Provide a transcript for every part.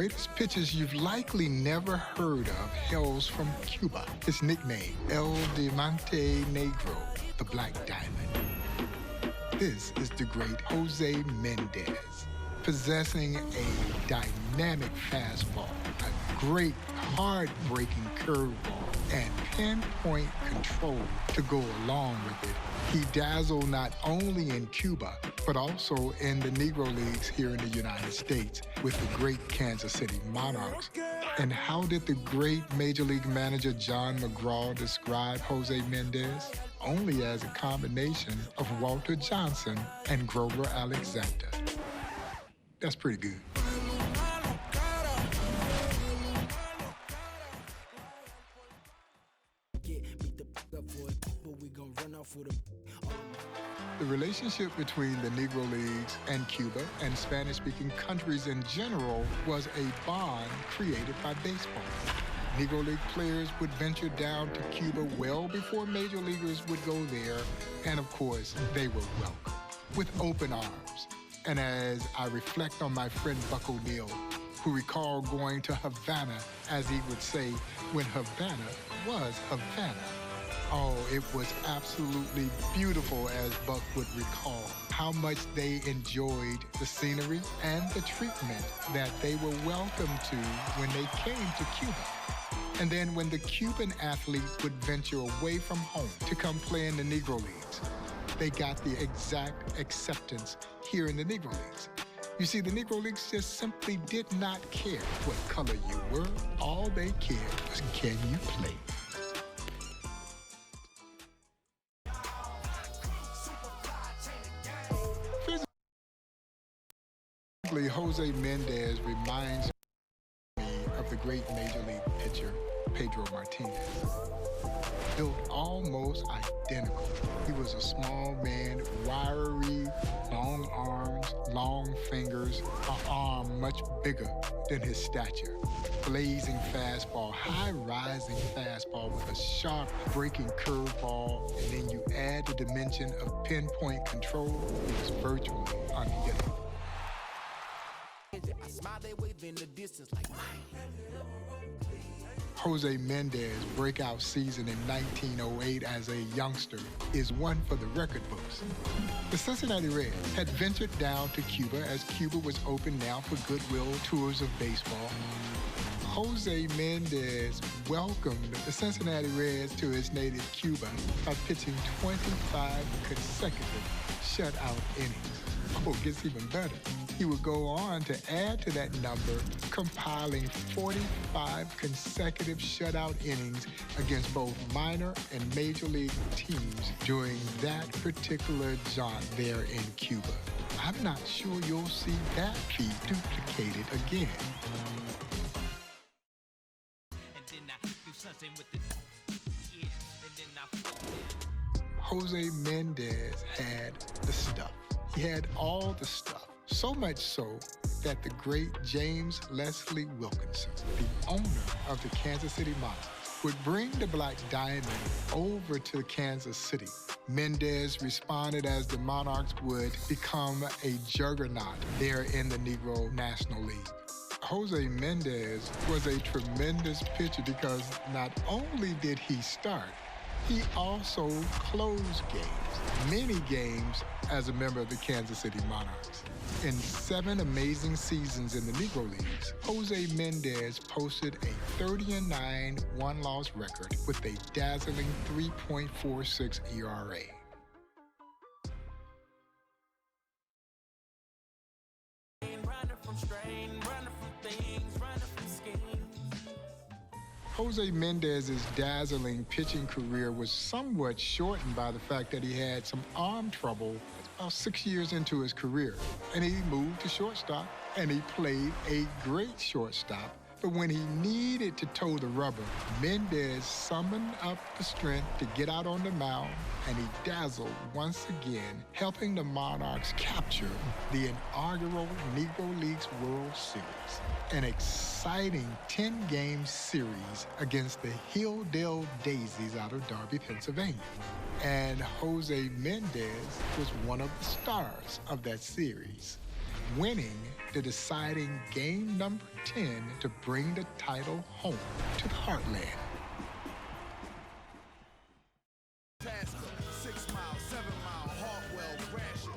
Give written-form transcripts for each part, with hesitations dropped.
greatest pitchers you've likely never heard of hails from Cuba. His nickname, El Diamante Negro, the Black Diamond. This is the great Jose Méndez, possessing a dynamic fastball, a great hard-breaking curveball, and pinpoint control to go along with it. He dazzled not only in Cuba, but also in the Negro Leagues here in the United States with the great Kansas City Monarchs. And how did the great Major League manager John McGraw describe Jose Méndez? Only as a combination of Walter Johnson and Grover Alexander. That's pretty good. The relationship between the Negro Leagues and Cuba and Spanish-speaking countries in general was a bond created by baseball. Negro League players would venture down to Cuba well before major leaguers would go there, and of course, they were welcome with open arms. And as I reflect on my friend Buck O'Neill, who recalled going to Havana, as he would say, when Havana was Havana. Oh, it was absolutely beautiful, as Buck would recall, how much they enjoyed the scenery and the treatment that they were welcome to when they came to Cuba. And then when the Cuban athletes would venture away from home to come play in the Negro Leagues, they got the exact acceptance here in the Negro Leagues. You see, the Negro Leagues just simply did not care what color you were. All they cared was, can you play? Physically, Jose Méndez reminds me of the great Major League pitcher, Pedro Martinez. Built almost identical. He was a small man, wiry, long arms, long fingers, an arm much bigger than his stature. Blazing fastball, high-rising fastball with a sharp breaking curveball, and then you add the dimension of pinpoint control, it was virtually unhittable. I smile, they wave in the distance like Jose Méndez' breakout season in 1908 as a youngster is one for the record books. The Cincinnati Reds had ventured down to Cuba as Cuba was open now for goodwill tours of baseball. Jose Méndez welcomed the Cincinnati Reds to his native Cuba by pitching 25 consecutive shutout innings. Oh, it gets even better. He would go on to add to that number, compiling 45 consecutive shutout innings against both minor and major league teams during that particular jaunt there in Cuba. I'm not sure you'll see that feat duplicated again. Jose Méndez had the stuff. He had all the stuff. So much so that the great James Leslie Wilkinson, the owner of the Kansas City Monarchs, would bring the Black Diamond over to Kansas City. Méndez responded as the Monarchs would become a juggernaut there in the Negro National League. Jose Méndez was a tremendous pitcher because not only did he start, he also closed games, many games as a member of the Kansas City Monarchs. In 7 amazing seasons in the Negro Leagues, Jose Méndez posted a 30-9 one-loss record with a dazzling 3.46 ERA. Jose Méndez's dazzling pitching career was somewhat shortened by the fact that he had some arm trouble about 6 years into his career. And he moved to shortstop, and he played a great shortstop. But when he needed to toe the rubber, Méndez summoned up the strength to get out on the mound, and he dazzled once again, helping the Monarchs capture the inaugural Negro Leagues World Series, an exciting 10-game series against the Hilldale Daisies out of Darby, Pennsylvania. And Jose Méndez was one of the stars of that series. winning the deciding game number 10 to bring the title home to the Heartland. 6 mile, 7 mile, Hartwell crashing.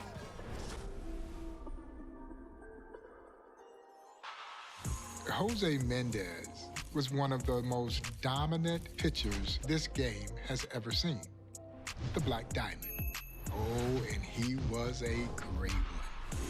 Jose Méndez was one of the most dominant pitchers this game has ever seen. The Black Diamond. Oh, and he was a great one.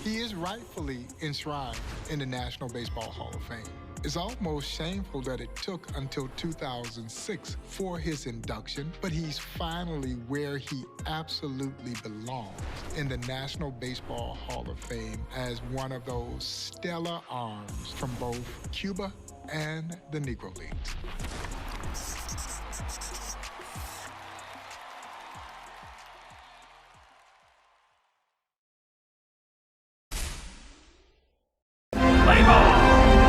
He is rightfully enshrined in the National Baseball Hall of Fame. It's almost shameful that it took until 2006 for his induction, but he's finally where he absolutely belongs in the National Baseball Hall of Fame as one of those stellar arms from both Cuba and the Negro Leagues. Play ball.